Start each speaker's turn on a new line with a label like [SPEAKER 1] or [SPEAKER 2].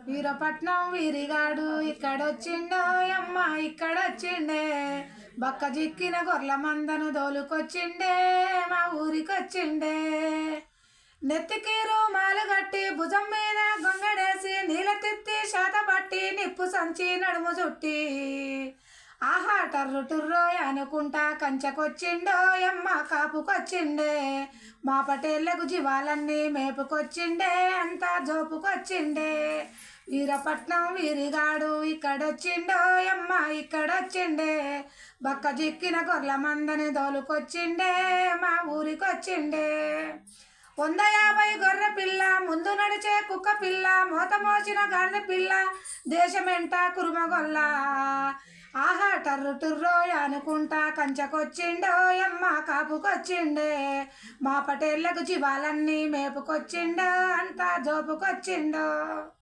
[SPEAKER 1] వీరపట్నం వీరిగాడు ఇక్కడొచ్చిండో అమ్మ ఇక్కడొచ్చిండే బక్క జిక్కిన గొర్రెల మందను దోలుకొచ్చిండే మా ఊరికొచ్చిండే నెత్తికి రూమాలు కట్టి భుజం మీద గొంగడేసి నీళ్ళ తిత్తి శాత పట్టి నిప్పు సంచి నడుము చుట్టి ఆహా టర్రు టుర్రోయ్ అనుకుంటా కంచకొచ్చిండో అమ్మ కాపుకొచ్చిండే మా పటేళ్లకు జీవాలన్నీ మేపుకొచ్చిండే అంతా జోపుకొచ్చిండే వీరపట్నం వీరిగాడు ఇక్కడొచ్చిండో అమ్మ ఇక్కడొచ్చిండే బక్క జిక్కిన గొర్రెల మందని దోలుకొచ్చిండే మా ఊరికొచ్చిండే 150 గొర్రె పిల్ల ముందు నడిచే కుక్క పిల్ల మోత మోసిన గాడిద పిల్ల దేశమెంట కురుమగొల్ల ఆహా టర్రు టుర్రోయ్ అనుకుంటా కంచకొచ్చిండో అమ్మ కాపుకొచ్చిండే మా పటేళ్లకు జీవాలన్నీ మేపుకొచ్చిండో అంతా జోపుకొచ్చిండో.